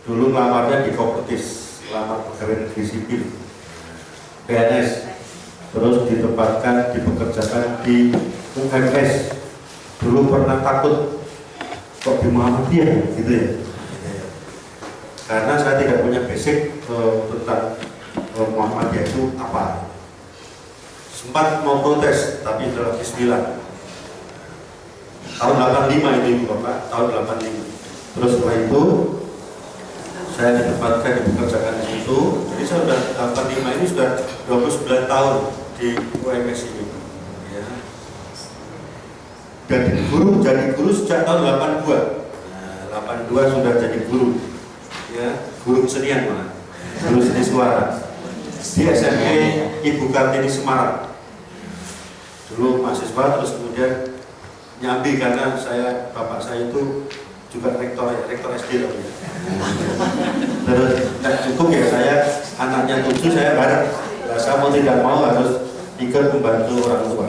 Dulu lamarnya di Kopertis, lamar pegawai negeri sipil, PNS. Terus ditempatkan, dipekerjakan di UMS. Dulu pernah takut kok di Muhammadiyah gitu ya. Karena saya tidak punya basic tentang Muhammadiyah itu apa. Sempat mau protes, tapi dalam bismillah. Tahun 85 ini Bapak, tahun 85. Terus setelah itu saya ditempatkan, dipekerjakan di situ. Jadi saya sudah 85 ini sudah 29 tahun di UMS ini. Ya. Dan jadi guru sejak tahun 82. Nah, 82 sudah jadi guru. Ya, guru kesenian malah. Guru seni suara. Di SMP Ibu Kartini Semarang. Dulu mahasiswa, terus kemudian nyambi karena bapak saya itu juga rektor SD ya. Terus tidak cukup ya, saya anaknya 7, saya bareng. Nah, saya mau tidak mau harus ikut membantu orang tua.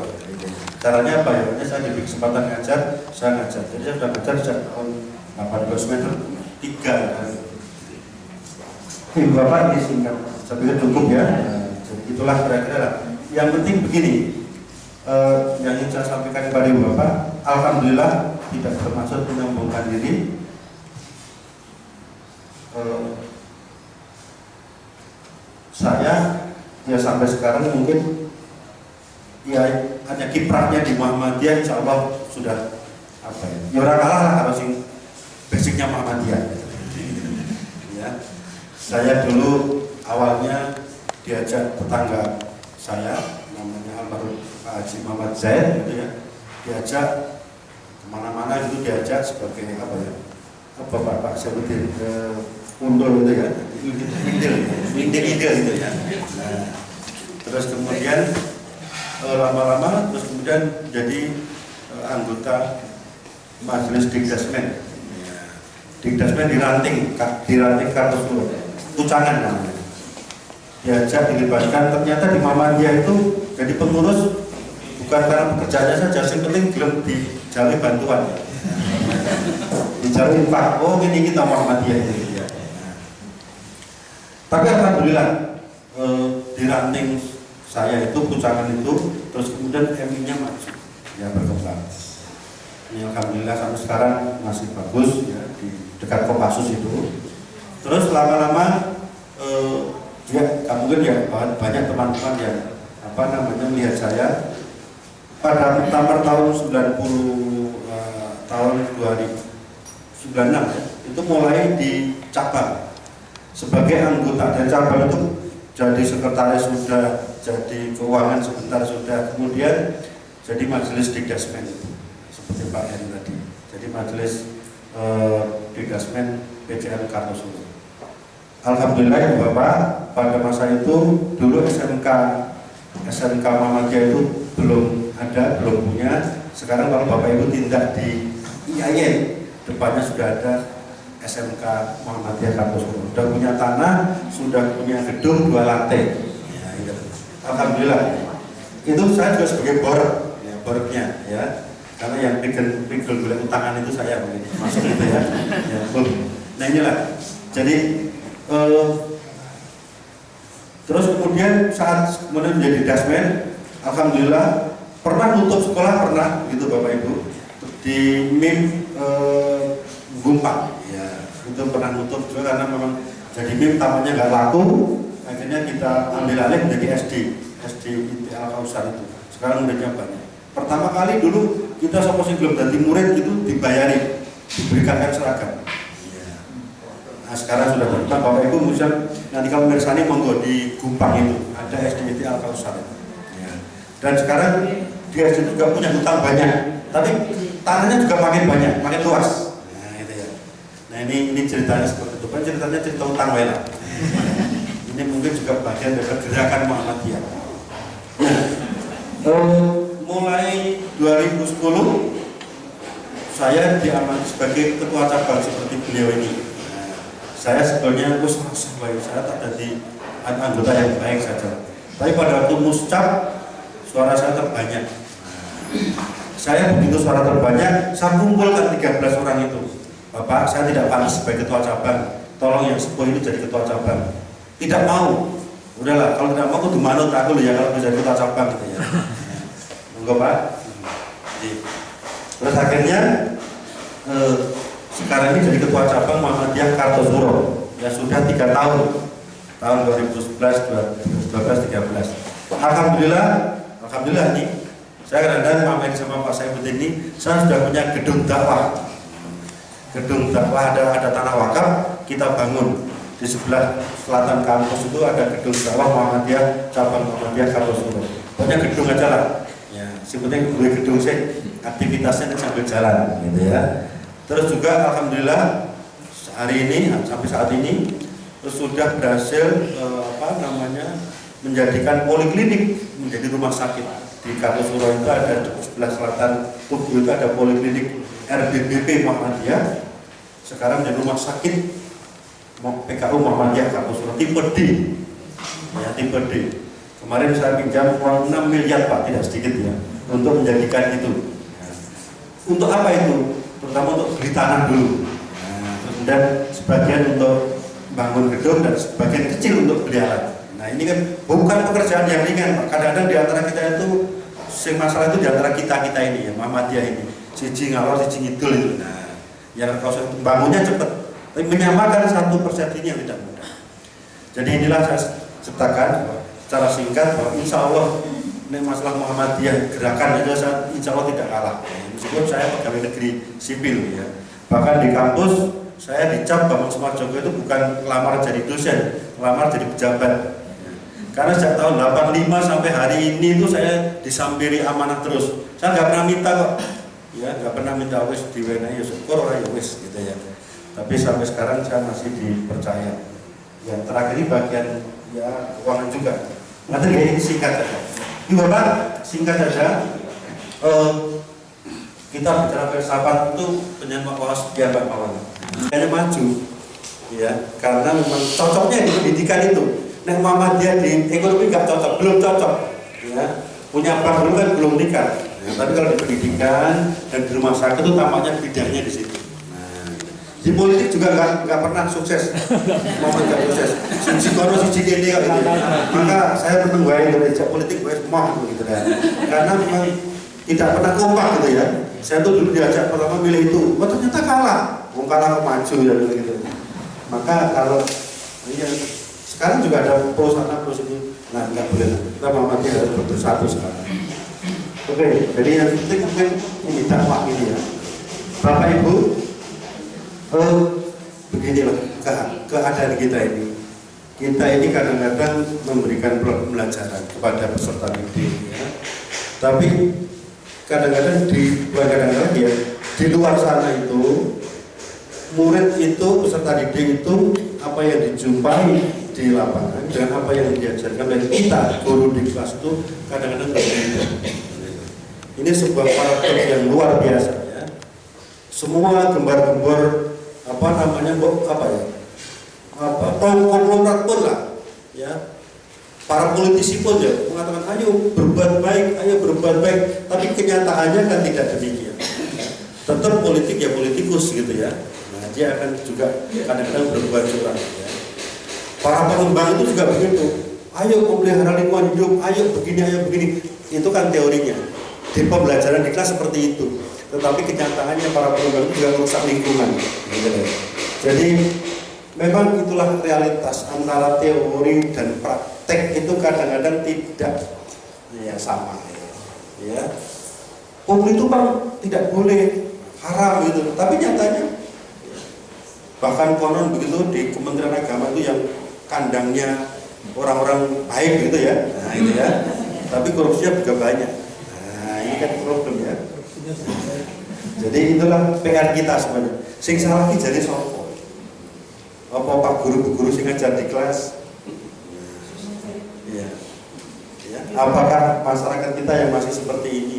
Caranya apa ya? Saya diberi kesempatan ngajar, saya ngajar. Jadi saya sudah ngajar sejak tahun 18 semester 3. Ibu Bapak ini singkat, saya pikir cukup ya. Jadi itulah kira-kira lah. Yang penting begini, yang ingin saya sampaikan kepada Ibu Bapak, alhamdulillah tidak bermaksud menyombongkan diri. Saya ya sampai sekarang mungkin ya hanya kiprahnya di Muhammadiyah, insya Allah sudah apa ya? Ya orang kalah lah kalau sing basicnya Muhammadiyah. Ya, saya dulu awalnya diajak tetangga saya, namanya almarhum Pak Haji Muhammad Zaid, gitu ya, diajak kemana-mana itu, diajak sebagai apa ya? Bapak Syarudin Undul gitu ya, ide gitu ya. Nah, terus kemudian lama-lama terus kemudian jadi anggota Majelis Dikdasmen. Dikdasmen diranting Kartosuro, Kucangan namanya. Diajak dilibatkan, ternyata di Muhammadiyah itu jadi pengurus bukan karena pekerjaannya saja, yang penting belum dijalin bantuan. Dijalin Pak, oh ini kita Muhammadiyah ini ya. Tapi alhamdulillah diranting saya itu, Kucangan itu, terus kemudian MI-nya maju, ya berkembang. Ini alhamdulillah sampai sekarang masih bagus ya, di dekat Kopassus itu. Terus lama-lama ya mungkin ya banyak teman-teman yang melihat saya pada Muktamar tahun 2096 ya, itu mulai dicabang sebagai anggota, dan cabang itu jadi sekretaris sudah, jadi keuangan sebentar sudah, kemudian jadi Majelis Dikdasmen seperti Pak Heri tadi, jadi Majelis Dikdasmen PCM Kartosuro. Alhamdulillah ya Bapak, pada masa itu dulu SMK Muhammadiyah itu belum ada, belum punya. Sekarang kalau Bapak Ibu tindak di IAIN, depannya sudah ada SMK Muhammadiyah Kartosuro. Sudah punya tanah, sudah punya gedung 2 lantai. Ya, gitu. Alhamdulillah. Itu saya juga sebagai bornya ya. Karena yang pikir gula utangan itu saya mungkin masuk itu ya. Nah inilah. Jadi terus kemudian saat kemudian menjadi dasmen, alhamdulillah pernah nutup sekolah, pernah gitu Bapak Ibu, di MIM Gumpang ya, itu pernah nutup juga karena memang jadi MIM tamannya nggak laku, akhirnya kita ambil alih menjadi SD IT Al-Kausar itu. Sekarang muridnya banyak. Pertama kali dulu kita sama sing belum ganti murid itu dibayari, diberikan seragam. Nah, sekarang sudah berubah. Bapak Ibu misalnya nanti kalau mirsani monggo di Gumpang itu ada SDIT Al-Kausar ya. Dan sekarang di SD itu juga punya hutang banyak, tapi tanahnya juga makin banyak, makin luas. Nah itu ya. Nah ini ceritanya seperti itu. Kan ceritanya cerita hutang wela. Ini mungkin juga bagian dari gerakan Muhammadiyah. Mulai 2010 saya diamanai sebagai ketua cabang seperti beliau ini. Saya sebetulnya saya tak jadi anggota yang baik saja. Tapi pada waktu muscap suara saya terbanyak. Saya begitu suara terbanyak, saya kumpulkan 13 orang itu. Bapak, saya tidak pantas sebagai ketua cabang. tolong yang sepuh ini jadi ketua cabang. Tidak mau. Udahlah, kalau tidak mau aku dimanut aku loh ya kalau bisa jadi ketua cabang gitu ya. Enggak Pak. Terus akhirnya sekarang ini jadi ketua cabang Muhammadiyah Kartosuro ya sudah 3 tahun, tahun 2011, 2012, 2013. Alhamdulillah nih saya kadang-kadang main sama Pak Saifuddin ini, saya sudah punya gedung dakwah. Gedung dakwah ada tanah wakaf, kita bangun di sebelah selatan kampus itu ada gedung dakwah Muhammadiyah cabang Muhammadiyah Kartosuro. Pokoknya gedung aja lah. Ya, sebetulnya gue gedung sih aktivitasnya sambil jalan, gitu ya. Terus juga alhamdulillah hari ini sampai saat ini terus sudah berhasil menjadikan poliklinik menjadi rumah sakit. Di Kartosuro itu ada di sebelah selatan Tugu itu ada poliklinik RBBP Muhammadiyah. Sekarang di rumah sakit PKU Muhammadiyah Kartosuro tipe D. Ya, tipe D. Kemarin saya pinjam uang 6 miliar Pak, tidak sedikit ya, untuk menjadikan itu. Untuk apa itu? Terutama untuk beli tanah dulu. Dan sebagian untuk bangun gedung dan sebagian kecil untuk beli alat. Nah ini kan bukan pekerjaan yang ringan Pak. Kadang-kadang di antara kita itu masalah itu di antara kita ini ya Muhammadiyah ini siji ngalor siji ngidul itu. Nah yang proses bangunnya cepat, tapi menyamakan satu persepsi yang tidak mudah. Jadi inilah saya ceritakan secara singkat bahwa insya Allah ini masalah Muhammadiyah gerakan aja saya insya Allah tidak kalah. Meskipun saya pegawai negeri sipil ya, bahkan di kampus saya dicap Bambang Sumarjogo itu bukan lamar jadi dosen, lamar jadi pejabat. Karena sejak tahun 85 sampai hari ini itu saya disampiri amanah terus. Saya nggak pernah minta kok, ya nggak pernah minta wis diwenehi ya syukur ya wis gitu ya. Tapi sampai sekarang saya masih dipercaya. Yang terakhir ini bagian ya keuangan juga. Nanti ini singkat saja. Ini Bapak singkat saja. Kita bicara filsafat itu penyebab wawas ya Pak Mawan. Kayaknya maju, ya karena memang cocoknya di pendidikan itu. Nek Muhammadiyah di ekonomi nggak cocok, belum cocok, ya punya bank dulu kan belum nikah. Ya, tapi kalau di pendidikan dan di rumah sakit itu tampaknya bidangnya di situ. Nah, di politik juga nggak pernah sukses, Muhammadiyah sukses. Si kono si kene gitu. Maka saya menang wae Indonesia politik wae semua gitu kan. Karena memang tidak pernah kompak gitu ya. Saya tuh dulu diajak pertama milih itu, ternyata kalah, kalah maju ya gitu. Maka kalau ya, sekarang juga ada pro sana pro sini, nah nggak boleh. Kita Muhammadiyah harus bersatu sekarang. Oke, jadi yang penting mungkin ini dakwah ini ya. Bapak Ibu, beginilah keadaan kita ini. Kita ini kadang-kadang memberikan pembelajaran kepada peserta didik, ya. Tapi kadang-kadang di luar sana itu murid itu peserta didik itu apa yang dijumpai di lapangan dengan apa yang diajarkan oleh kita guru di kelas itu kadang-kadang berbeda. Ini sebuah paradoks yang luar biasa ya. Semua gembar-gembor konglomerat pun lah ya. Para politisi pun ya mengatakan ayo berbuat baik, tapi kenyataannya kan tidak demikian. Tetap politik ya politikus gitu ya. Nah, dia akan juga kadang-kadang berbuat curang ya. Para pengembang itu juga begitu. Ayo memelihara lingkungan hidup, ayo begini. Itu kan teorinya. Di pembelajaran di kelas seperti itu. Tetapi kenyataannya para pengembang itu juga merusak lingkungan. Gitu. Jadi memang itulah realitas antara teori dan praktek itu kadang-kadang tidak ya sama. Ya. Publik itu kan tidak boleh haram gitu. Tapi nyatanya bahkan konon begitu di Kementerian Agama itu yang kandangnya orang-orang baik gitu ya. Nah itu ya. Tapi korupsinya juga banyak. Nah ini kan problem ya. Jadi itulah PR kita sebenarnya. Sing salah iki jadi sopo? Apa Pak guru-guru sing ngajar di kelas? Ya. Ya. Apakah masyarakat kita yang masih seperti ini?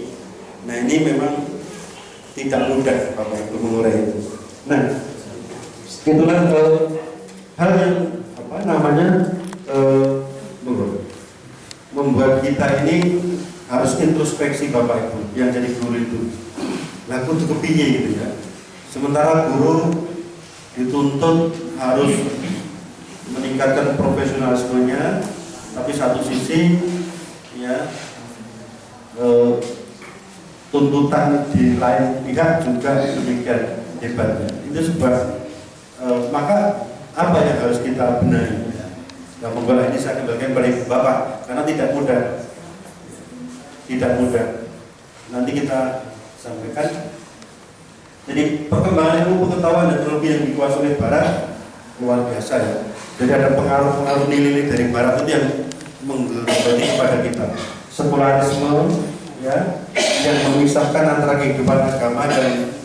Nah ini memang tidak mudah Bapak Ibu mengurai itu. Nah itulah hal yang membuat kita ini harus introspeksi Bapak Ibu yang jadi guru itu. Lah kudu kepiye gitu ya. Sementara guru dituntut harus meningkatkan profesionalismenya, tapi satu sisi ya tuntutan di lain pihak juga demikian hebatnya. Itu sebuah maka apa yang harus kita benahi? Yang membuat ini saya kembalikan kepada Ibu Bapak karena tidak mudah, nanti kita sampaikan. Jadi perkembangan ilmu pengetahuan dan teknologi yang dikuasai oleh Barat luar biasa ya. Jadi ada pengaruh nilai dari Barat itu yang menggerogoti kepada kita. Sekularisme ya, yang memisahkan antara kehidupan agama dan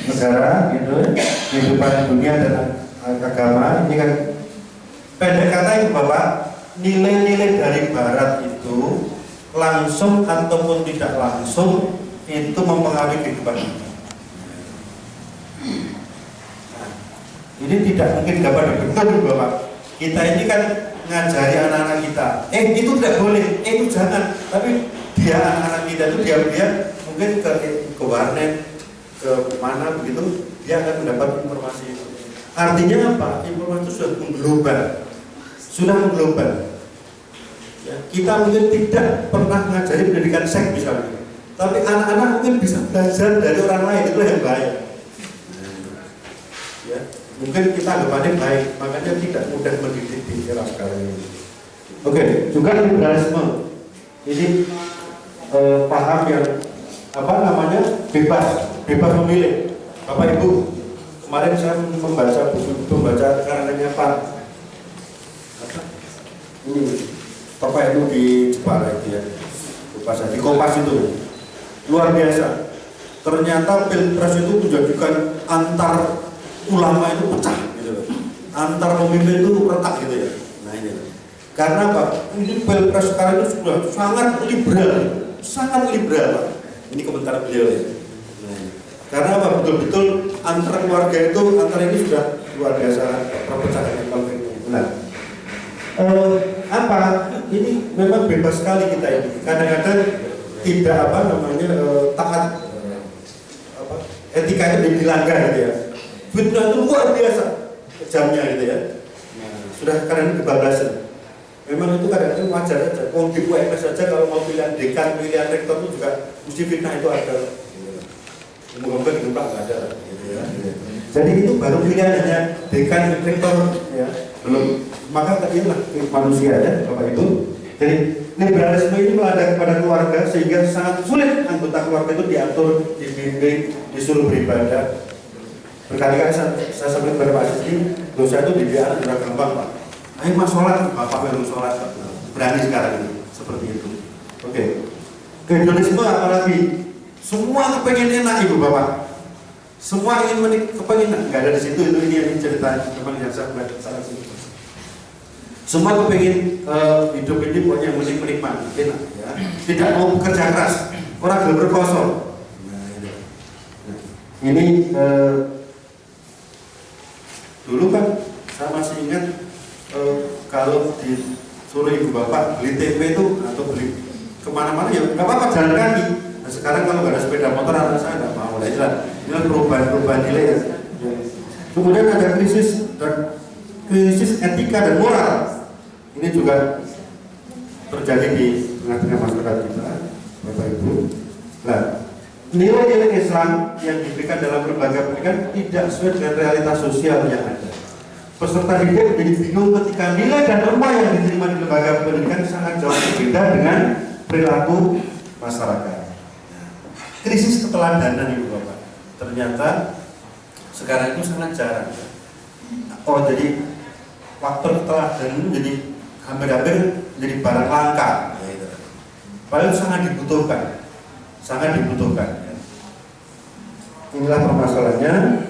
negara gitu, kehidupan dunia dan agama. Ini kan pendek kata Ibu Bapak, nilai-nilai dari Barat itu langsung ataupun tidak langsung itu mempengaruhi kehidupan kita. Nah, ini tidak mungkin dapat dibentuk Ibu Bapak. Kita ini kan ngajari anak-anak kita, itu tidak boleh, itu jangan. Tapi dia anak-anak kita itu dia mungkin ke warnet, ke mana begitu, dia akan mendapat informasi itu. Artinya apa? Informasi itu sudah mengglobal. Ya, kita mungkin tidak pernah mengajari pendidikan seks misalnya, tapi anak-anak mungkin bisa belajar dari orang lain, itu yang bahaya. Ya, mungkin kita anggapannya baik, makanya tidak mudah mendidik di era sekarang ini. Oke, juga liberalisme ini paham yang bebas memilih. Bapak Ibu, kemarin saya membaca karangannya Pak ini Bapak itu di Jepara itu ya, di Kompas itu luar biasa. Ternyata pilpres itu menjadikan antar ulama itu pecah gitu, antar pemimpin itu retak gitu ya. Nah ini karena apa? Ini pilpres sekarang itu sudah sangat liberal Pak. Ini komentar beliau ya. Nah, karena apa? Betul-betul antar keluarga itu ini sudah luar biasa perpecahan konfliknya. Nah, ini memang bebas sekali kita ini. Kadang-kadang tidak taat etika itu dilanggar gitu ya. Fitnah itu luar biasa kejamnya gitu ya. Nah, sudah karena kebablasan. Memang itu kadang-kadang wajar aja. Kalau di UMS saja kalau mau pilihan dekan, pilihan rektor itu juga mesti fitnah itu ada. Semoga di Pak nggak ada. Gitu ya. Jadi itu baru pilihan hanya dekan, rektor ya. Belum. Maka tadilah manusia ya Bapak Ibu. Jadi liberalisme ini melanda kepada keluarga sehingga sangat sulit anggota keluarga itu diatur, dibimbing, disuruh beribadah. Berkali-kali saya sampaikan kepada Pak Sisli, dosa itu dididik anak sudah gampang Pak. Ayo mas sholat, Bapak baru sholat Pak. Berani sekarang ini seperti itu. Oke. Hedonisme apalagi? Semua kepengen enak Ibu Bapak. Semua ingin kepengen nggak ada di situ itu ini yang cerita teman yang saya salah sini. Semua kepingin hidup ini pokoknya yang menikmati, enak ya. Tidak mau bekerja keras, orang belum berkosong. Nah, ini dulu kan saya masih ingat kalau disuruh Ibu Bapak beli tempe itu atau beli kemana-mana ya nggak apa-apa jalan kaki. Nah, sekarang kalau nggak ada sepeda motor anak saya nggak mau. Nah, ini perubahan nilai ya. Kemudian ada krisis etika dan moral. Ini juga terjadi di tengah-tengah masyarakat kita, Bapak Ibu. Nah, nilai-nilai Islam yang diberikan dalam lembaga pendidikan tidak sesuai dengan realitas sosial yang ada. Peserta didik menjadi bingung ketika nilai dan norma yang diterima di lembaga pendidikan sangat jauh berbeda dengan perilaku masyarakat. Krisis keteladanan Ibu Bapak. Ternyata sekarang itu sangat jarang. Jadi faktor keteladanan menjadi hampir-hampir menjadi barang langka. Padahal sangat dibutuhkan. Inilah permasalahannya.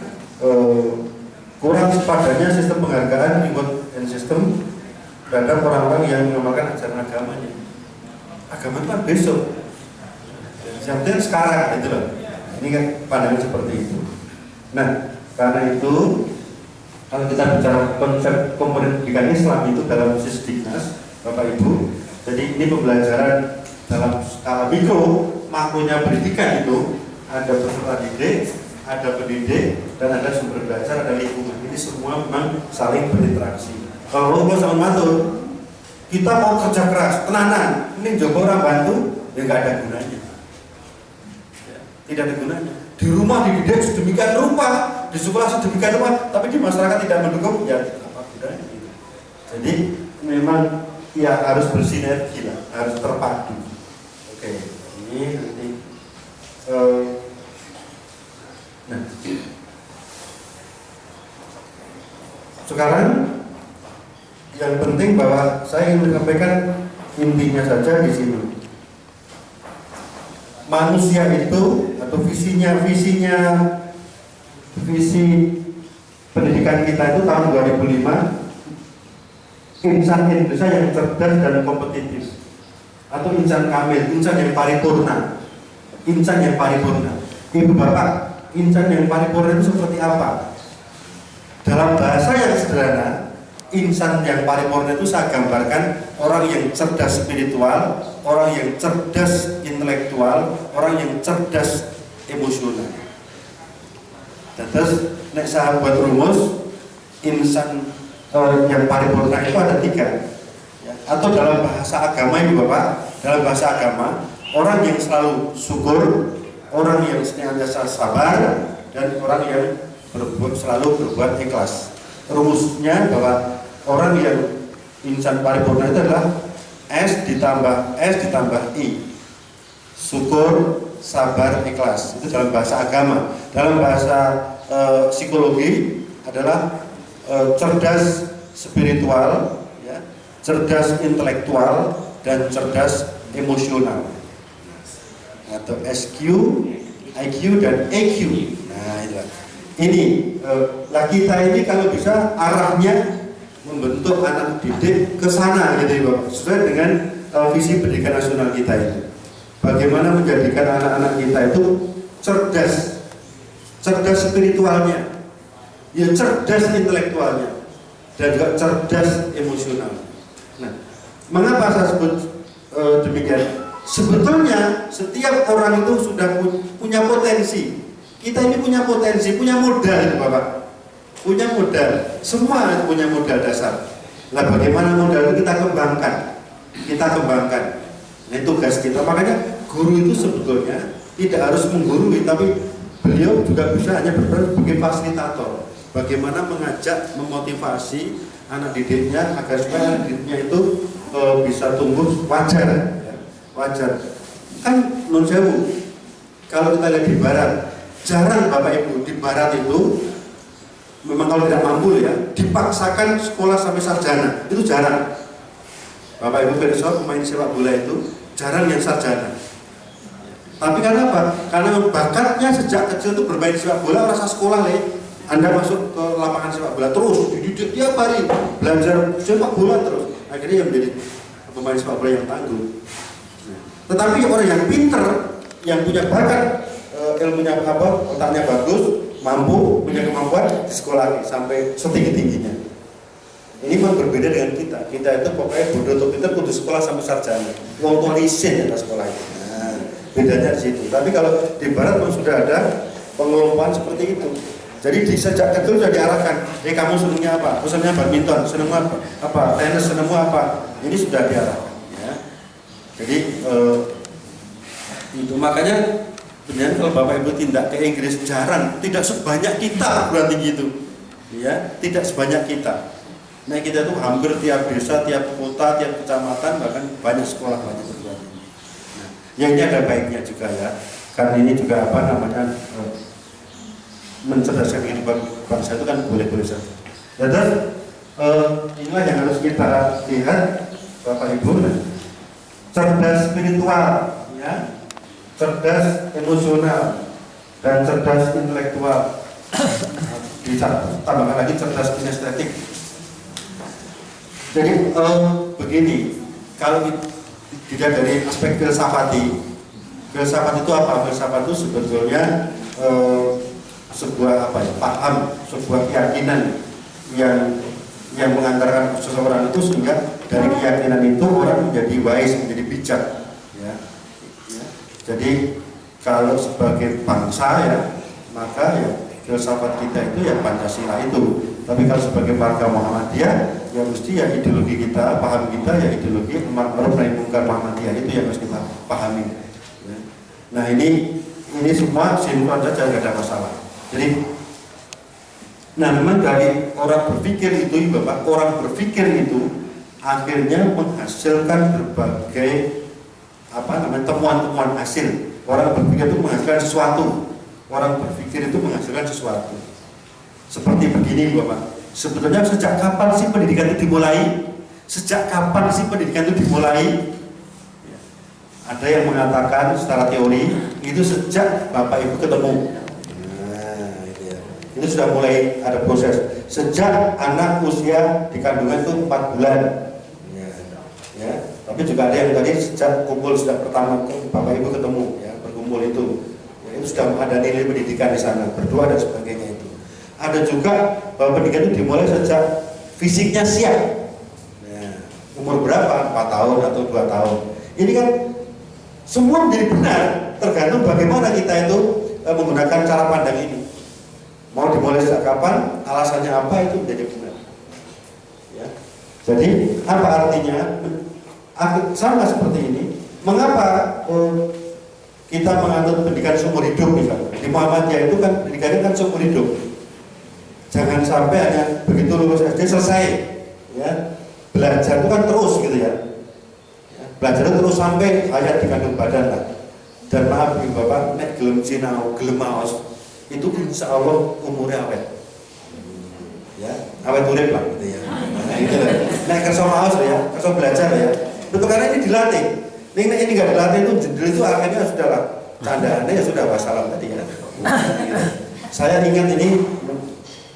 Kurang sepadannya sistem penghargaan reward and system terhadap orang-orang yang mengamalkan ajaran agamanya. Agama itu kan besok. Yang penting sekarang gitu loh. Ini kan pandangan seperti itu. Nah, karena itu kalau kita bicara konsep komponen pendidikan Islam itu dalam Sisdiknas, Bapak Ibu, jadi ini pembelajaran dalam skala mikro, makronya pendidikan itu ada peserta didik, ada pendidik, dan ada sumber belajar, ada lingkungan. Ini semua memang saling berinteraksi. Kalau lo sama matur, kita mau kerja keras, tenanan, ini coba orang bantu, ya nggak ada gunanya. Ya, tidak ada gunanya. Di rumah dididik sedemikian rupa, di sekolah sedemikian rupa, tapi di masyarakat tidak mendukung, ya apa gunanya gitu. Jadi memang ya harus bersinergi lah, harus terpadu. Oke, ini nanti. Nah, sekarang yang penting bahwa saya ingin menyampaikan intinya saja di sini. Manusia itu atau visi pendidikan kita itu tahun 2005, insan Indonesia yang cerdas dan kompetitif, atau insan kamil, insan yang paripurna. Insan yang paripurna. Ibu bapak, insan yang paripurna itu seperti apa? Dalam bahasa yang sederhana, insan yang paripurna itu saya gambarkan orang yang cerdas spiritual, orang yang cerdas intelektual, orang yang cerdas emosional. Dan terus nek saya buat rumus, insan yang paripurna itu ada 3 ya. Atau dalam bahasa agama ibu bapak, dalam bahasa agama, orang yang selalu syukur, orang yang senantiasa sabar, dan orang yang selalu berbuat ikhlas. Rumusnya bahwa orang yang insan paripurna itu adalah S ditambah I, syukur, sabar, ikhlas. Itu dalam bahasa agama. Dalam bahasa psikologi adalah cerdas spiritual, ya, cerdas intelektual, dan cerdas emosional, atau SQ, IQ, dan EQ. Nah, itulah. Ini kita ini kalau bisa arahnya membentuk anak didik ke sana gitu ya Bapak, sesuai dengan visi pendidikan nasional kita itu. Bagaimana menjadikan anak-anak kita itu cerdas spiritualnya, ya cerdas intelektualnya, dan juga cerdas emosional. Nah, mengapa saya sebut demikian? Sebetulnya setiap orang itu sudah punya potensi. Kita ini punya potensi, punya modal, Bapak. Punya modal, semua punya modal dasar. Nah, bagaimana modal itu kita kembangkan? Nah, tugas kita. Makanya guru itu sebetulnya tidak harus menggurui, tapi beliau juga bisa hanya berperan sebagai fasilitator. Bagaimana mengajak, memotivasi anak didiknya agar supaya anak didiknya itu bisa tumbuh wajar, ya. Wajar. Kan non sewu, kalau kita lihat di barat, jarang Bapak Ibu di barat itu memang kalau tidak mampu ya dipaksakan sekolah sampai sarjana, itu jarang. Bapak Ibu besok pemain sepak bola itu jarang yang sarjana. Tapi karena apa? Karena bakatnya sejak kecil itu bermain sepak bola, rasa sekolah le. Anda masuk ke lapangan sepak bola terus dididik tiap hari, belajar sepak bola terus. Akhirnya yang menjadi pemain sepak bola yang tangguh. Tetapi orang yang pinter, yang punya bakat, ilmunya apa, otaknya bagus, mampu, punya kemampuan di sekolah sampai setinggi-tingginya. Ini memang berbeda dengan kita. Kita itu pokoknya bodoh atau pinter kudu sekolah sampai sarjana. Wong tua isin ya sekolah itu. Nah, bedanya di situ. Tapi kalau di barat memang sudah ada pengelompokan seperti itu. Jadi di sejak kecil sudah diarahkan. Kamu senangnya apa? Aku senangnya badminton. Senangmu apa? Apa? Tenis. Senangmu apa? Ini sudah diarahkan. Ya. Jadi itu makanya. Kemudian kalau Bapak Ibu tindak ke Inggris jarang, tidak sebanyak kita perguruan tinggi itu, ya, tidak sebanyak kita. Nah kita tuh hampir tiap desa, tiap kota, tiap kecamatan, bahkan banyak sekolah, banyak perguruan tinggi. Nah, yang ini ada baiknya juga ya, karena ini juga apa namanya mencerdaskan kehidupan bangsa itu kan boleh-boleh saja. Dan inilah yang harus kita lihat Bapak Ibu, cerdas spiritual, ya. Cerdas emosional dan cerdas intelektual, ditambahkan lagi cerdas kinestetik. Jadi begini, kalau dilihat dari aspek filsafati, filsafat itu apa? Filsafat itu sebetulnya sebuah apa ya, paham, sebuah keyakinan yang mengantarkan seseorang itu sehingga dari keyakinan itu orang menjadi wise, menjadi bijak. Ya. Jadi kalau sebagai bangsa ya, maka ya filsafat kita itu ya Pancasila itu. Tapi kalau sebagai warga Muhammadiyah, ya mesti ya ideologi kita, paham kita ya ideologi amar ma'ruf nahi munkar Muhammadiyah itu yang harus kita pahami. Ya. Nah ini semua sinkron saja, tidak ada masalah. Jadi, nah memang dari orang berpikir itu, Bapak, orang berpikir itu akhirnya menghasilkan berbagai temuan-temuan hasil. Orang berpikir itu menghasilkan sesuatu. Orang berpikir itu menghasilkan sesuatu. Seperti begini, Bapak. Sebetulnya sejak kapan sih pendidikan itu dimulai? Sejak kapan sih pendidikan itu dimulai? Ada yang mengatakan secara teori itu sejak Bapak Ibu ketemu. Nah, itu sudah mulai ada proses. Sejak anak usia di kandungan itu 4 bulan. Ya. Tapi juga ada yang tadi sejak kumpul sudah pertama Bapak Ibu ketemu, ya, berkumpul itu. Ya, itu sudah ada nilai pendidikan di sana, berdoa dan sebagainya itu. Ada juga bahwa pendidikan itu dimulai sejak fisiknya siap. Ya. Umur berapa? 4 tahun atau 2 tahun. Ini kan semua menjadi benar, tergantung bagaimana kita itu menggunakan cara pandang ini. Mau dimulai sejak kapan, alasannya apa, itu menjadi benar. Ya. Jadi apa artinya? Sama seperti ini. Mengapa kita menganut pendidikan seumur hidup misalnya? Di Muhammadiyah itu kan pendidikannya kan seumur hidup. Jangan sampai hanya begitu lulus SD selesai. Ya. Belajar itu kan terus gitu ya. Belajar terus sampai hayat di kandung badan lah. Dan maaf Ibu Bapak, nek gelem sinau, gelem maos, itu insya Allah umurnya awet. Ya, awet urip lah gitu ya. Nah itu lah. Nek kerso maos ya, kerso belajar ya. Itu karena ini dilatih. Nek ini nggak dilatih itu jendel itu akhirnya sudah lah. Candaannya ya sudah wassalam tadi ya. Saya ingat ini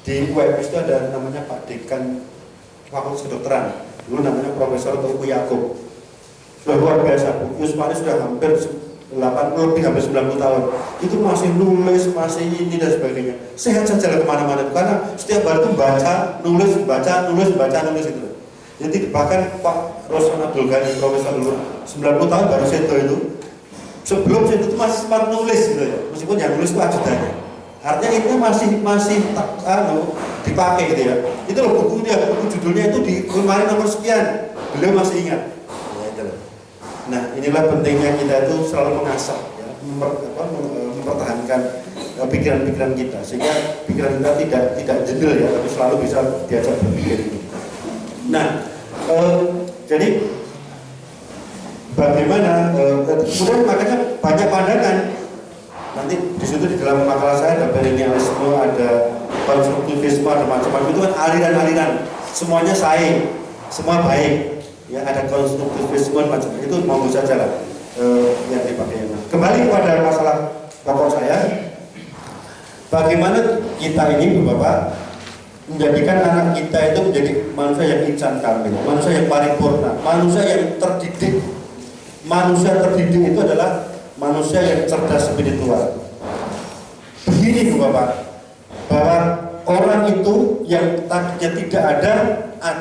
di web itu ada namanya Pak Dekan Fakultas Kedokteran. Dulu namanya Profesor Teuku Yaakob. Sudah luar biasa, Usmani sudah hampir 80 lebih hampir 90 tahun. Itu masih nulis, masih ini dan sebagainya. Sehat saja kemana-mana karena setiap hari itu baca, nulis itu. Jadi bahkan Pak Rosman Abdul Ghani, Profesor dulu 90 tahun baru sedo itu. Sebelum sedo itu masih sempat nulis gitu ya. Meskipun yang nulis itu ajudannya. Artinya itu masih dipakai gitu ya. Itu loh buku judulnya itu di lemari nomor sekian. Beliau masih ingat. Nah inilah pentingnya kita itu selalu mengasah, ya, mempertahankan pikiran-pikiran kita sehingga pikiran kita tidak jendel ya, tapi selalu bisa diajak berpikir. Nah jadi bagaimana kemudian makanya banyak pandangan. Nanti di situ di dalam makalah saya ada perennialisme, ada konstruktivisme, ada macam-macam itu kan aliran-aliran, semuanya saing, semua baik. Ya ada konstruktivisme macam itu mau saja lah yang dipakai. Kembali kepada masalah pokok saya, bagaimana kita ini Bapak menjadikan anak kita itu menjadi manusia yang insan kamil, manusia yang paripurna, manusia yang terdidik. Manusia terdidik itu adalah manusia yang cerdas spiritual. Begini Bapak, bahwa orang itu yang tadinya tidak ada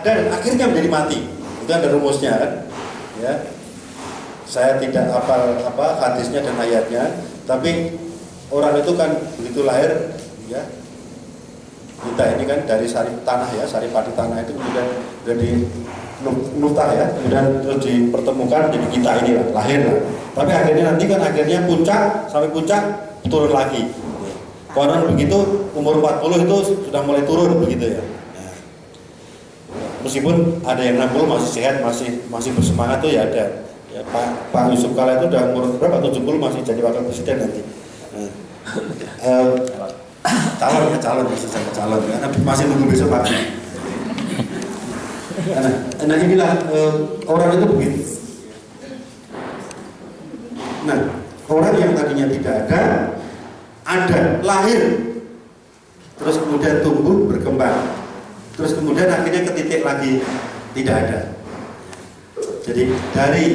dan akhirnya menjadi mati. Itu ada rumusnya kan, ya. Saya tidak hafal hadisnya dan ayatnya, tapi orang itu kan begitu lahir, ya. Kita ini kan dari sari tanah ya, sari padi tanah itu kemudian jadi nutah ya, kemudian terus dipertemukan jadi kita ini lah, lahir lah. Tapi akhirnya nanti kan puncak sampai puncak turun lagi. Konon begitu umur 40 itu sudah mulai turun begitu ya. Meskipun ada yang 60 masih sehat, masih bersemangat tuh ya ada. Ya, Pak Yusuf Kala itu udah umur berapa? 70 masih jadi wakil presiden nanti. Calon karena masih nunggu besok pagi. Nah inilah orang itu begitu. Nah orang yang tadinya tidak ada lahir, terus kemudian tumbuh berkembang. Terus kemudian akhirnya ke titik lagi tidak ada. Jadi dari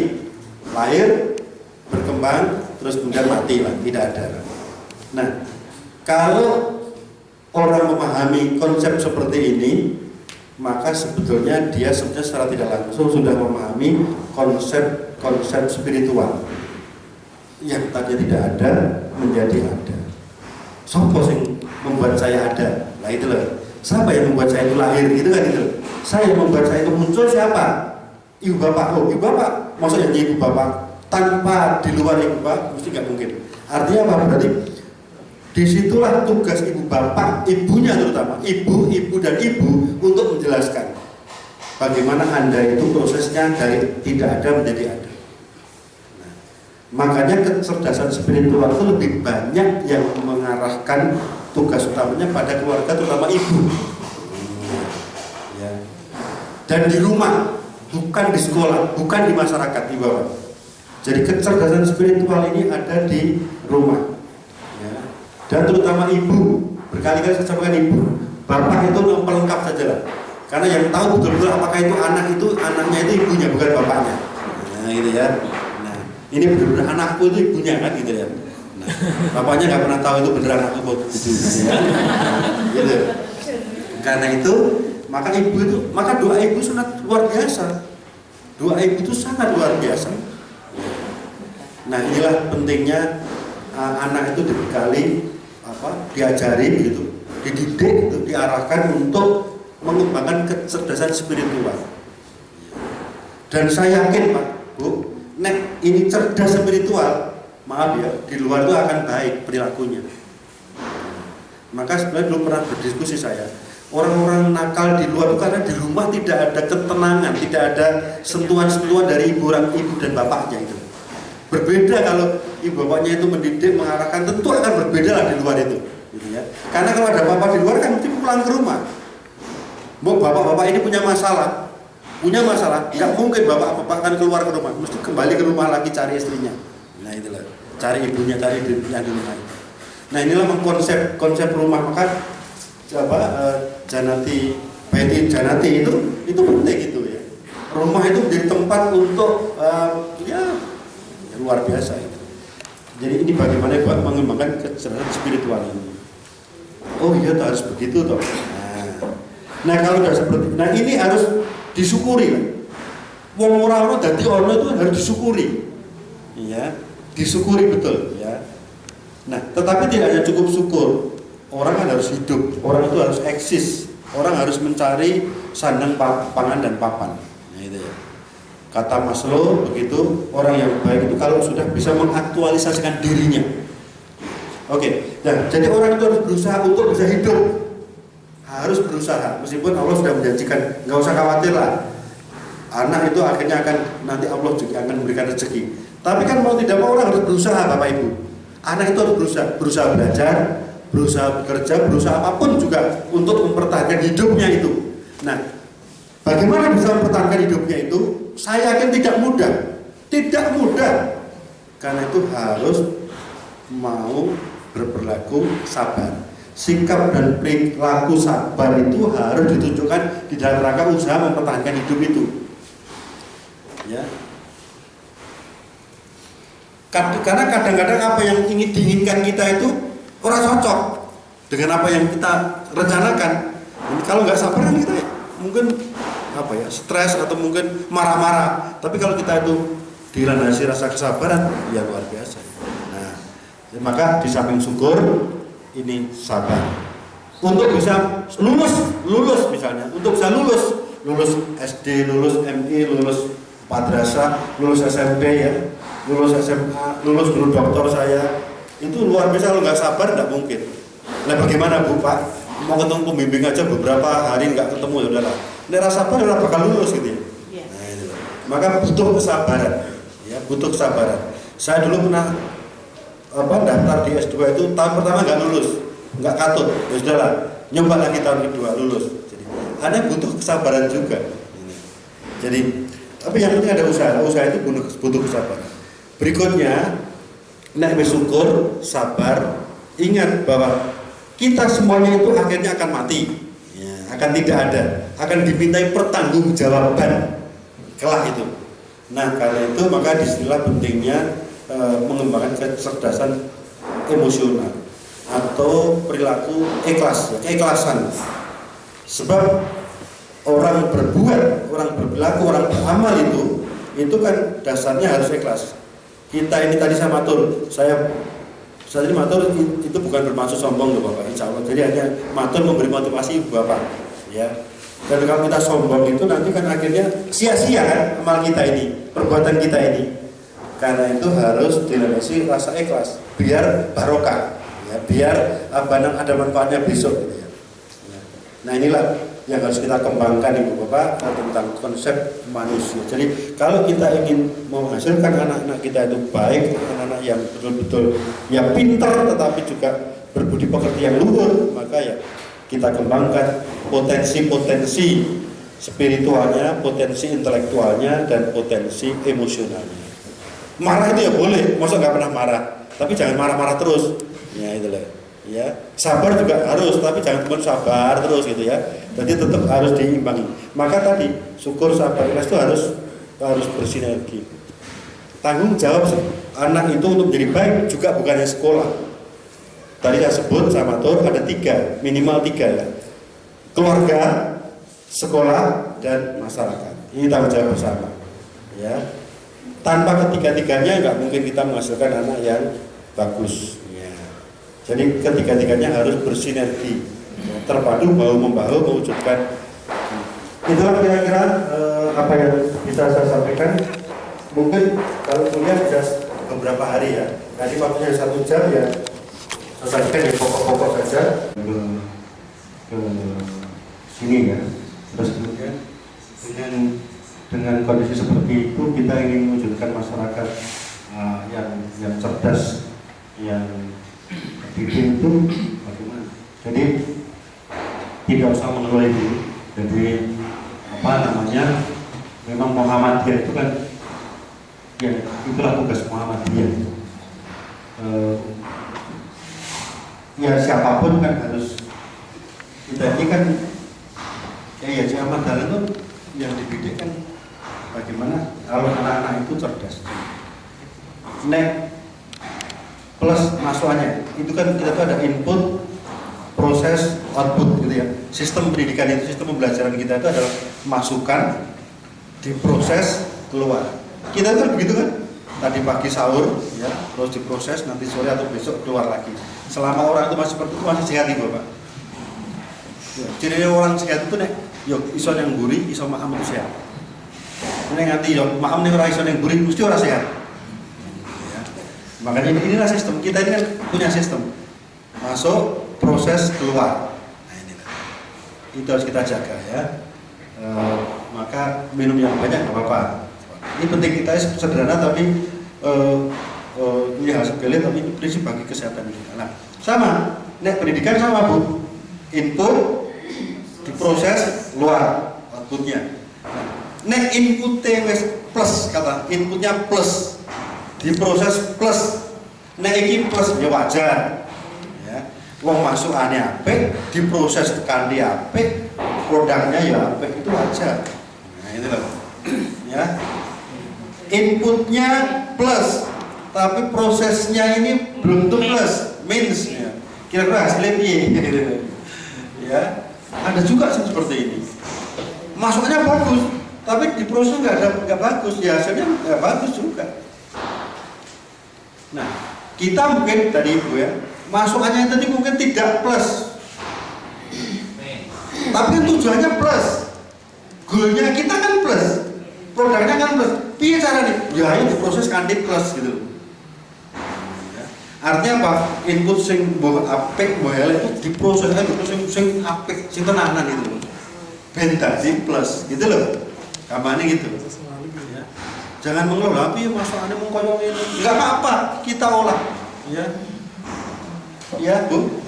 lahir, berkembang, terus kemudian mati lah, tidak ada. Nah, kalau orang memahami konsep seperti ini, maka sebetulnya dia secara tidak langsung sudah memahami konsep spiritual yang tadi tidak ada menjadi ada. Siapa yang membuat saya ada? Nah itu loh. Siapa yang membuat saya itu lahir? Itu kan itu. Saya yang membuat saya itu muncul siapa? Ibu bapak. Oh, ibu bapak. Maksudnya ibu bapak tanpa di luar ibu bapak mesti nggak mungkin. Artinya apa? Berarti disitulah tugas ibu bapak, ibunya terutama, ibu dan ibu untuk menjelaskan bagaimana Anda itu prosesnya dari tidak ada menjadi ada. Nah, makanya kecerdasan spiritual itu lebih banyak yang mengarahkan tugas utamanya pada keluarga, terutama ibu. Ya. Dan di rumah, bukan di sekolah, bukan di masyarakat, di bawah. Jadi kecerdasan spiritual ini ada di rumah. Dan terutama ibu, berkali-kali saya sampaikan ibu, bapak itu pelengkap saja lah. Karena yang tahu betul-betul apakah itu anaknya itu ibunya bukan bapaknya. Nah itu ya. Nah ini benar-benar anakku itu ibunya kan gitu ya. Nah, bapaknya nggak pernah tahu itu benar anakku gitu. Ya. Gitu. Karena itu maka doa ibu sangat luar biasa. Doa ibu itu sangat luar biasa. Nah inilah pentingnya anak itu dibekali diajari begitu, dididik itu diarahkan untuk mengembangkan kecerdasan spiritual. Dan saya yakin Pak, Bu, nek ini cerdas spiritual, maaf ya, di luar itu akan baik perilakunya. Maka sebenarnya dulu pernah berdiskusi saya, orang-orang nakal di luar itu karena di rumah tidak ada ketenangan, tidak ada sentuhan-sentuhan dari ibu dan bapaknya itu. Berbeda kalau ibu bapaknya itu mendidik, mengarahkan, tentu akan berbeda lah di luar itu, gitu ya. Karena kalau ada bapak di luar kan mesti pulang ke rumah. Bapak-bapak ini punya masalah, nggak mungkin bapak akan keluar ke rumah, mesti kembali ke rumah lagi cari istrinya. Nah itulah, cari ibunya, cari ibunya di rumah. Nah inilah konsep rumah. Maka janati itu penting itu ya. Rumah itu menjadi tempat untuk luar biasa itu. Jadi ini bagaimana buat mengembangkan kecerdasan spiritual ini. Oh iya, harus begitu toh. Nah kalau sudah seperti, nah ini harus disyukuri. Wong ora dadi ono itu harus disyukuri. Iya, disyukuri betul ya. Nah, tetapi tidak hanya cukup syukur. Orang kan harus hidup, orang itu harus eksis. Orang harus mencari sandang pangan dan papan. Nah itu ya. Kata Maslow begitu, orang yang baik itu kalau sudah bisa mengaktualisasikan dirinya. Oke, nah jadi orang itu harus berusaha untuk bisa hidup, harus berusaha. Meskipun Allah sudah menjanjikan, nggak usah khawatir lah. Anak itu akhirnya nanti Allah juga akan memberikan rezeki. Tapi kan mau tidak mau orang harus berusaha, Bapak Ibu. Anak itu harus berusaha belajar, berusaha bekerja, berusaha apapun juga untuk mempertahankan hidupnya itu. Nah, bagaimana bisa mempertahankan hidupnya itu? Saya yakin tidak mudah, karena itu harus mau berperilaku sabar. Sikap dan perilaku sabar itu harus ditunjukkan di dalam rangka usaha mempertahankan hidup itu. Ya. Karena kadang-kadang apa yang ingin diinginkan kita itu kurang cocok dengan apa yang kita rencanakan. Jadi kalau nggak sabar kan kita mungkin stres atau mungkin marah-marah. Tapi kalau kita itu dilandasi rasa kesabaran, ya luar biasa. Nah, maka di samping syukur ini sabar. Untuk bisa lulus misalnya, untuk bisa lulus SD, lulus MI, lulus madrasah, lulus SMP ya, lulus SMA, lulus guru doktor saya, itu luar biasa. Kalau nggak sabar nggak mungkin. Nah bagaimana Bu Pak? Mau ketemu pembimbing aja beberapa hari nggak ketemu ya udahlah. Nek rasa sabar ora bakal lulus gitu ya. Yes. Nah, itu. Maka butuh kesabaran. Ya, butuh kesabaran. Saya dulu pernah daftar di S2 itu tahun pertama nggak lulus, nggak katut. Ya sudahlah, nyoba lagi tahun kedua lulus. Jadi, Anda butuh kesabaran juga. Jadi, tapi yang penting ada usaha. Usaha itu butuh kesabaran. Berikutnya, nek bersyukur, sabar, ingat bahwa kita semuanya itu akhirnya akan mati. Akan tidak ada, akan dimintai pertanggungjawaban kelak itu. Nah karena itu maka disinilah pentingnya mengembangkan kecerdasan emosional atau perilaku keikhlasan. Sebab orang berbuat, orang berperilaku, orang beramal itu kan dasarnya harus ikhlas. Kita ini tadi saya matur, saya Saat ini matur itu bukan bermaksud sombong loh Bapak, insya Allah. Jadi hanya matur memberi motivasi Ibu Bapak, ya. Dan kalau kita sombong itu nanti kan akhirnya sia-sia kan amal kita ini, perbuatan kita ini. Karena itu harus dilandasi rasa ikhlas, biar barokah, ya, biar ada manfaatnya besok. Gitu ya. Nah inilah yang harus kita kembangkan Ibu Bapak tentang konsep manusia. Jadi kalau kita ingin menghasilkan anak-anak kita itu baik, anak-anak yang betul-betul ya pintar tetapi juga berbudi pekerti yang luhur, maka ya kita kembangkan potensi-potensi spiritualnya, potensi intelektualnya, dan potensi emosionalnya. Marah itu ya boleh, masa nggak pernah marah, tapi jangan marah-marah terus. Ya itulah. Ya, sabar juga harus, tapi jangan cuma sabar terus gitu ya. Jadi tetap harus diimbangi. Maka tadi syukur, sabar, ikhlas itu harus bersinergi. Tanggung jawab anak itu untuk menjadi baik juga bukannya sekolah. Tadi saya sebut sama Tur ada 3, minimal 3 ya. Keluarga, sekolah, dan masyarakat. Ini tanggung jawab bersama. Ya. Tanpa ketiga-tiganya nggak mungkin kita menghasilkan anak yang bagus. Ya. Jadi ketiga-tiganya harus bersinergi, terpadu bahu-membahu mewujudkan. Itulah kira-kira apa yang bisa saya sampaikan. Mungkin kalau kuliah bisa beberapa hari ya. Tadi waktunya 1 jam ya. Saya sampaikan yang pokok-pokok saja ke sini ya. Terus kemudian dengan kondisi seperti itu kita ingin mewujudkan masyarakat yang cerdas, yang terdidik itu bagaimana? Jadi tidak usah mengeluh dulu. Jadi memang Muhammadiyah itu kan ya itulah tugas Muhammadiyah. Ya siapapun kan harus kita ini kan ya si Ahmad Dahlan itu yang dididik kan bagaimana kalau anak-anak itu cerdas. Plus masukannya itu kan kita tuh ada input, proses, output gitu ya. Sistem pendidikan itu, sistem pembelajaran kita itu adalah masukan, diproses, keluar. Kita kan begitu kan? Tadi pagi sahur ya, terus diproses, nanti sore atau besok keluar lagi. Selama orang itu masih seperti itu masih sehat nih Bapak. Ya, jadi orang sehat itu nek yo iso yang gurih, iso maam itu sehat. Ini nganti yo maam nih orang iso yang gurih mesti orang sehat. Ya. Makanya inilah sistem kita ini kan punya sistem masuk, proses, keluar. Nah inilah itu harus kita jaga ya. Maka minum yang banyak nggak apa-apa. Ini penting, kita sederhana tapi ya sepele tapi ini prinsip bagi kesehatan kita. Nah sama, nek pendidikan sama Bu, input diproses keluar outputnya. Nek inputnya wes plus, kata inputnya plus, diproses plus, nek iki plus ya wajar. Ya, wong masuk aneh apik, diproses tekan di apik, produknya ya apik, itu wajar. Nah ini loh, ya inputnya plus, tapi prosesnya ini belum tentu plus, minus. Ya. Kira-kira hasilnya piye? Ya. Ada juga seperti ini. Masuknya bagus, tapi di proses nggak bagus, ya hasilnya nggak bagus juga. Nah, kita mungkin tadi Ibu ya, masukannya tadi mungkin tidak plus, tapi tujuannya plus, goalnya kita kan plus, produknya kan plus. Piye caranya? Ya ini diproses kanthi plus gitu. Artinya apa? Input sing mbok apik mbok elek itu diproses sing apik, sing tenanan itu. Ben dadi plus, gitu loh. Kamane gitu. Ya. Jangan mengeluh, tapi masukane mung koyo ngene. Enggak apa-apa, kita olah. Ya. Ya, Bu.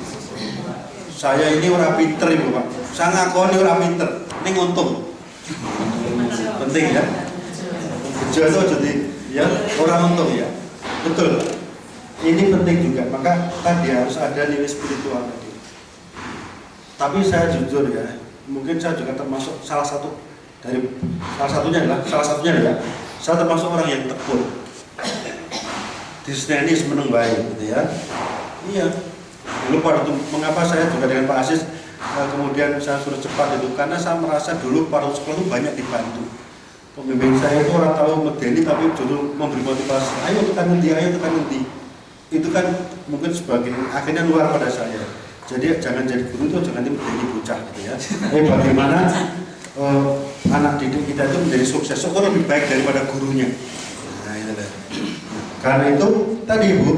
Saya ini orang pinter Ibu, Pak. Saya ngakoni orang pinter. Ini untung. Penting ya. Bejo jadi ya orang untung ya. Betul. Ini penting juga, maka tadi harus ada nilai spiritual tadi. Tapi saya jujur ya, mungkin saya juga termasuk salah satunya adalah saya termasuk orang yang tekun. Disney meneng baik gitu ya. Iya. Dulu pada mengapa saya juga dengan Pak Aziz kemudian saya suruh cepat itu karena saya merasa dulu pada sekolah itu banyak dibantu. Pembimbing saya itu orang tahu medeni tapi dulu memberi motivasi. Ayo tekan nanti. Itu kan mungkin sebagai akhirnya luar pada saya. Jadi jangan jadi guru itu jangan menjadi bocah gitu ya. Bagaimana anak didik kita itu menjadi sukses, kok lebih baik daripada gurunya. Nah itu lah. Karena itu tadi Ibu,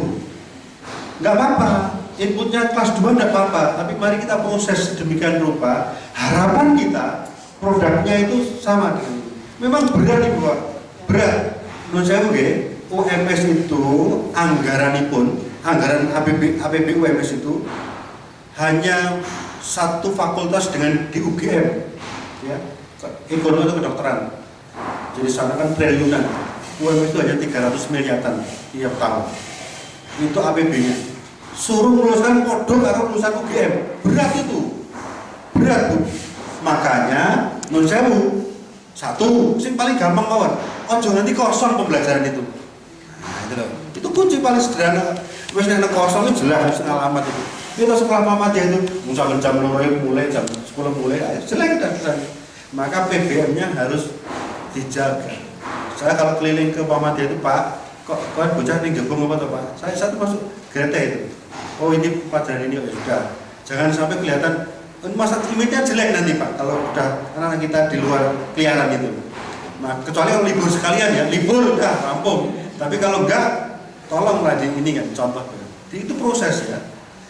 nggak apa-apa, inputnya kelas 2 nggak apa-apa, tapi mari kita proses sedemikian rupa, harapan kita produknya itu sama dengan itu. Memang berat Ibu, berat. Menurut saya UMS itu anggaran APB UMS itu hanya satu fakultas dengan di UGM, ya, ekonomi atau kedokteran. Jadi sana kan triliunan. UMS itu hanya 300 miliaran tiap tahun. Itu APB-nya. Suruh meluluskan kodok atau lulusan UGM, berat itu, berat Bu. Makanya menurut saya Bu, satu, yang paling gampang kawan, ojo nanti kosong pembelajaran itu. Nah, itu loh. Itu kunci paling sederhana. Wes nek kosong itu jelas alamat itu. Kita sekolah Muhammadiyah itu misalkan jam 9 mulai, jam 10 mulai, jelek dan maka PBM-nya harus dijaga. Saya kalau keliling ke Muhammadiyah itu, Pak, kok bocah nih gebong apa tuh Pak? Saya tuh masuk Greta itu. Oh ini pelajaran ini, ya sudah. Jangan sampai kelihatan masa image-nya jelek nanti Pak kalau udah anak-anak kita di luar keliaran gitu. Nah kecuali kalau libur sekalian ya, libur udah rampung. Tapi kalau enggak, tolonglah di ini kan contoh. Itu proses ya.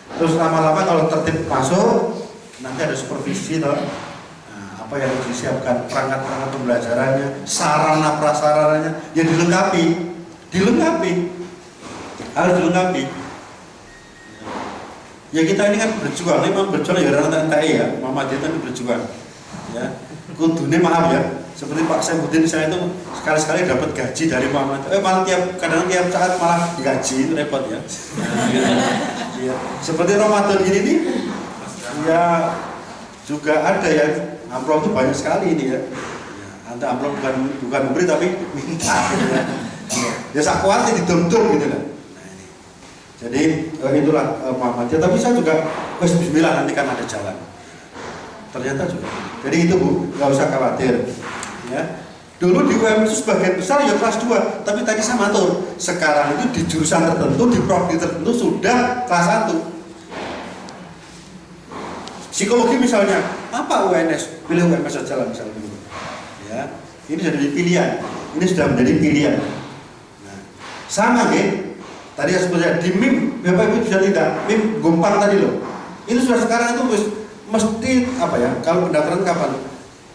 Terus lama-lama kalau tertib masuk, nanti ada supervisi toh. Nah, apa yang disiapkan perangkat-perangkat pembelajarannya, sarana prasarananya, ya dilengkapi, harus dilengkapi. Ya kita ini kan berjuang, memang berjuang ya karena TNI ya, Muhammadiyah itu berjuang. Ya, kudune maaf ya, seperti Pak Saifuddin saya itu sekali-sekali dapat gaji dari Muhammadiyah. Malah kadang tiap saat malah digaji, itu repot ya. Ya, seperti Ramadan ini nih, ya juga ada ya amplop itu banyak sekali ini ya. Anda amplop bukan memberi tapi minta. Ya sakuatnya didom-dom gitu lah. Jadi itulah Muhammadiyah. Tapi saya juga bismillah nanti kan ada jalan. Ternyata juga. Jadi itu Bu, nggak usah khawatir. Ya. Dulu di UMS itu sebagian besar ya kelas 2. Tapi tadi saya matur, sekarang itu di jurusan tertentu, di prodi tertentu sudah kelas 1. Psikologi misalnya, apa UNS? Pilih UMS saja lah misalnya. Ya, ini sudah jadi pilihan. Ini sudah menjadi pilihan. Nah, sama ya. Tadi ya sebenarnya di MIM, Bapak Ibu bisa tidak, MIM Gompang tadi loh. Itu sudah sekarang itu mesti apa ya? Kalau pendaftaran kapan?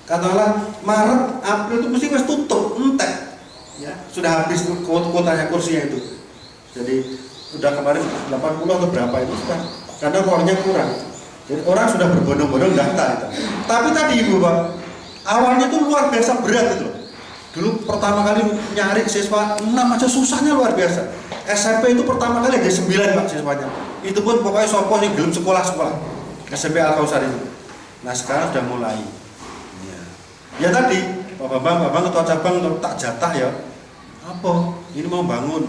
Katakanlah Maret, April itu mesti wis tutup, entek. Ya, sudah habis kuotanya kursinya itu. Jadi sudah kemarin 80 atau berapa itu sudah, karena ruangnya kurang. Jadi orang sudah berbondong-bondong daftar itu. Tapi tadi Ibu Pak, awalnya itu luar biasa berat itu. Dulu pertama kali nyari siswa 6 aja susahnya luar biasa. SMP itu pertama kali ada 9 Pak siswanya. Itu pun pokoknya sopo nih belum sekolah-sekolah. SMP Al-Kausar itu. Nah sekarang sudah mulai. Ya tadi Pak Bambang ketua cabang tak jatah ya. Apa? Ini mau bangun.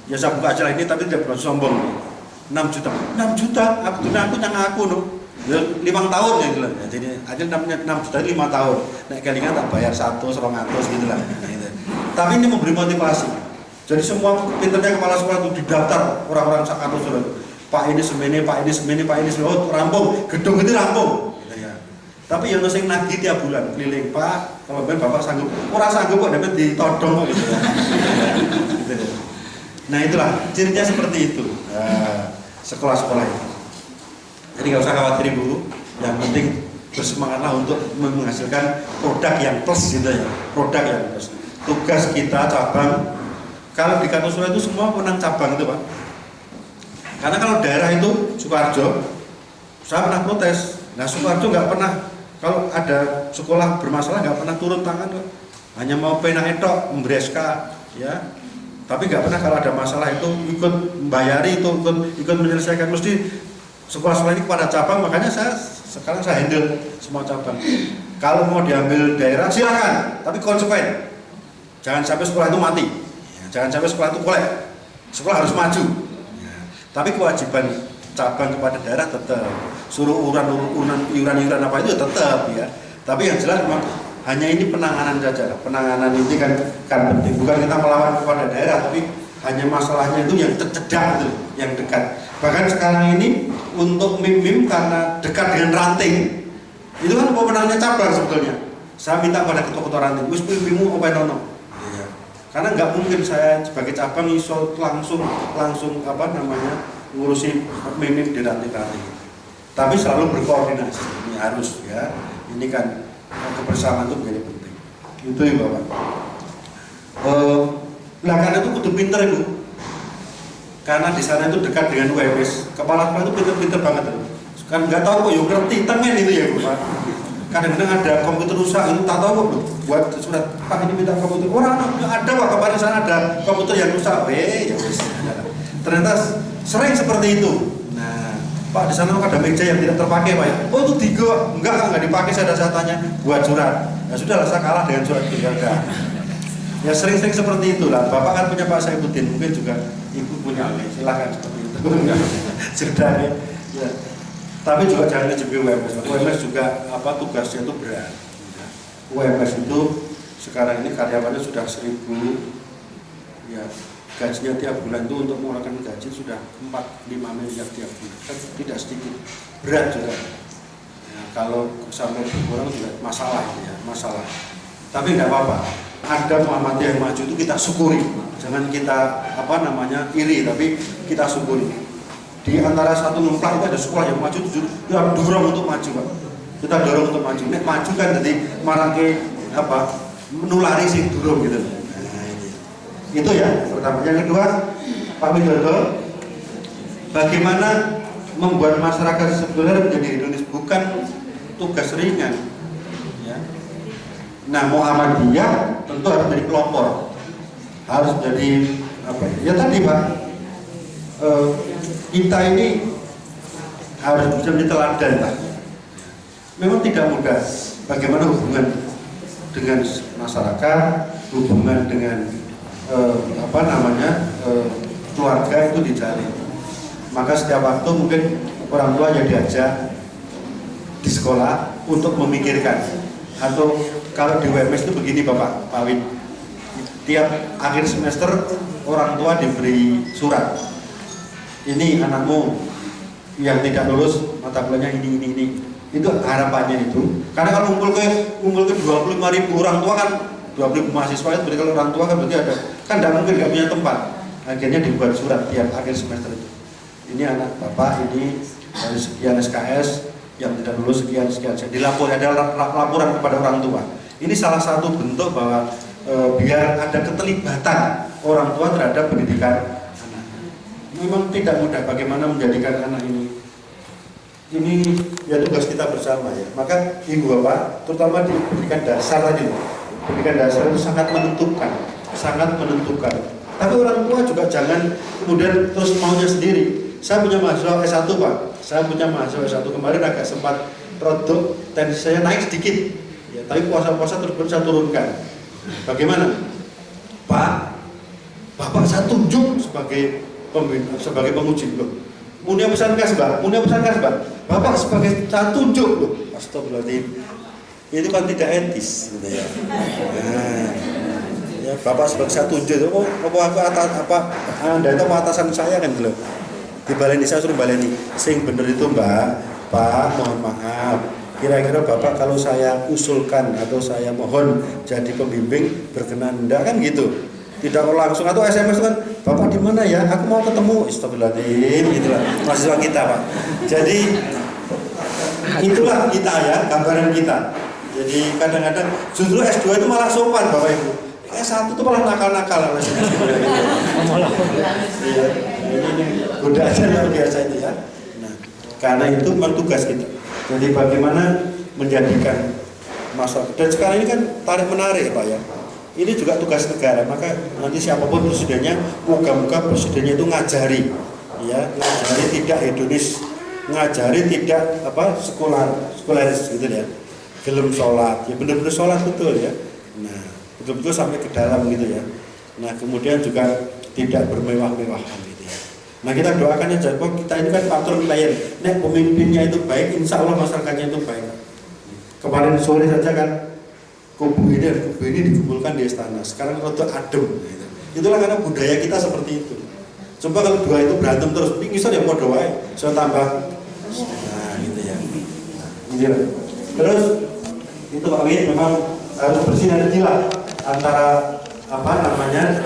Ya saya buka acara ini tapi tidak perlu sombong. 6 juta. 6 juta. Aku yang aku no. Ya 5 tahun ya gitu lah. Ya, jadi aja 6 juta 5 tahun. Nek kelingan tak bayar 100, 200 gitu lah. Gitu. Tapi ini memberi motivasi. Jadi semua pinternya kepala sekolah itu didaftar orang-orang sakampus itu. Pak ini semene, Pak ini semene, Pak ini semene. Oh rampung, gedung itu rampung. Tapi yang sing nagih tiap bulan keliling Pak, kalau Bapak sanggup, orang sanggup kok dapat ditodong gitu ya. Nah itulah cirinya seperti itu sekolah-sekolah itu. Jadi nggak usah khawatir Ibu, yang penting bersemangatlah untuk menghasilkan produk yang plus gitu ya, produk yang plus. Tugas kita cabang, kalau di Kartosura itu semua menang cabang itu Pak. Karena kalau daerah itu Sukoharjo, saya pernah protes. Nah Sukoharjo nggak pernah. Kalau ada sekolah bermasalah nggak pernah turun tangan, hanya mau pena etok memberi SK, ya. Tapi nggak pernah kalau ada masalah itu ikut membayari, itu ikut menyelesaikan. Mesti sekolah-sekolah ini kepada cabang, makanya sekarang saya handle semua cabang. Kalau mau diambil daerah silakan, tapi konsekuen. Jangan sampai sekolah itu mati, jangan sampai sekolah itu kolek. Sekolah harus maju. Ya. Tapi kewajiban cabang kepada daerah tetap suruh iuran apa itu tetap ya. Tapi yang jelas memang hanya ini penanganan saja. Penanganan ini kan penting. Bukan kita melawan kepada daerah, tapi hanya masalahnya itu yang tercedak itu, yang dekat. Bahkan sekarang ini untuk MIM karena dekat dengan ranting, itu kan pemenangnya cabang sebetulnya. Saya minta pada ketua-ketua ranting, wis MIM-mu apa nono? Karena nggak mungkin saya sebagai cabang iso langsung ngurusin MIM di ranting-ranting. Tapi selalu berkoordinasi, ini harus ya. Ini kan kebersamaan itu menjadi penting. Itu ya Bapak. Nah karena itu kudu pinter itu, karena di sana itu dekat dengan UMS. Kepala sekolah itu pinter-pinter banget itu. Kan nggak tahu kok, yuk ngerti temen itu ya Bapak. Kadang-kadang ada komputer rusak itu tak tahu kok buat surat Pak ini minta komputer. Orang ada Pak, kemarin sana ada komputer yang rusak. Ya wes. Ternyata sering seperti itu. Nah Pak di sana ada meja yang tidak terpakai Pak. Oh itu tiga, enggak dipakai. Saya tanya buat surat. Ya sudah saya kalah dengan surat itu ya udah. Ya sering-sering seperti itulah. Bapak kan punya Pak Saifuddin, mungkin juga Ibu punya, silakan seperti itu. Sudah ya. Tapi juga jangan ngejebak UMS. UMS juga tugasnya itu berat. UMS itu sekarang ini karyawannya sudah 1.000, ya gajinya tiap bulan itu untuk mengeluarkan gaji sudah 4-5 miliar tiap bulan. Tidak sedikit, berat juga. Ya, kalau sampai berkurang juga masalah ya, masalah. Tapi nggak apa-apa. Ada Muhammadiyah yang maju itu kita syukuri. Jangan kita iri, tapi kita syukuri. Di antara satu ngemplak itu ada sekolah yang maju, kita dorong untuk maju Pak. Kita dorong untuk maju. Nek maju kan jadi marake menulari sing durung gitu. Nah, ini. Itu ya pertama. Yang kedua, Pak Widodo, bagaimana membuat masyarakat sekuler menjadi hedonis, bukan tugas ringan. Ya. Nah, Muhammadiyah tentu harus menjadi pelopor, harus jadi ya tadi Pak, kita ini harus bisa menjadi teladan Pak. Memang tidak mudah bagaimana hubungan dengan masyarakat, hubungan dengan keluarga itu dijalin. Maka setiap waktu mungkin orang tua yang diajak di sekolah untuk memikirkan. Atau kalau di UMS itu begini Bapak Pak Win, tiap akhir semester orang tua diberi surat, ini anakmu yang tidak lulus mata kuliahnya ini. Itu harapannya itu. Karena kalau ngumpul ke 25.000 orang tua kan, 20.000 mahasiswa itu berarti kalau orang tua kan berarti ada, kan tidak mungkin nggak punya tempat. Akhirnya dibuat surat tiap akhir semester itu. Ini anak Bapak ini dari sekian SKS yang tidak lulus sekian. Jadi ada laporan kepada orang tua. Ini salah satu bentuk bahwa biar ada keterlibatan orang tua terhadap pendidikan anak. Memang tidak mudah bagaimana menjadikan anak ini ya tugas kita bersama ya. Maka Ibu Bapak, terutama di pendidikan dasar tadi, pendidikan dasar itu sangat menentukan. Tapi orang tua juga jangan kemudian terus maunya sendiri. Saya punya mahasiswa S1 Pak, kemarin agak sempat produk tensi saya naik sedikit, ya, tapi puasa-puasa terus saya turunkan. Bagaimana? Pak, Bapak saya tunjuk sebagai penguji loh. Munia pesan kas Mbak. Bapak sebagai saya tunjuk loh. Astagfirullahaladzim. Itu kan tidak etis gitu ya. Nah, ya Bapak sebagai saya tunjuk, Anda itu atasan saya kan gitu loh. Dibaleni, saya suruh baleni. Sing bener itu Mbak, Pak, mohon maaf. Kira-kira Bapak kalau saya usulkan atau saya mohon jadi pembimbing berkenan enggak kan gitu. Tidak langsung atau SMS kan, Bapak di mana ya? Aku mau ketemu. Astagfirullahaladzim, gitulah mahasiswa kita Pak. Jadi itulah kita ya, gambaran kita. Jadi kadang-kadang justru S2 itu malah sopan Bapak Ibu. S1 itu malah nakal-nakal. Ini godaan luar biasa itu ya. Nah, karena itu memang tugas kita. Jadi bagaimana menjadikan masyarakat. Dan sekarang ini kan tarik menarik Pak ya. Ini juga tugas negara. Maka nanti siapapun presidennya, moga-moga presidennya itu ngajari, ya, ngajari tidak hedonis, ngajari tidak sekularis gitu ya. Gelem sholat, ya benar-benar sholat betul ya. Nah, betul-betul sampai ke dalam gitu ya. Nah, kemudian juga tidak bermewah-mewahan gitu ya. Nah, kita doakan aja, kok kita ini kan patron klien. Nek pemimpinnya itu baik, insya Allah masyarakatnya itu baik. Kemarin sore saja kan kubu ini dikumpulkan di istana. Sekarang rada adem gitu. Itulah karena budaya kita seperti itu. Coba kalau dua itu berantem terus, bisa ya mau doain, saya tambah. Nah gitu ya. Iya. Terus itu Pak Wid memang harus bersinergi lah antara apa namanya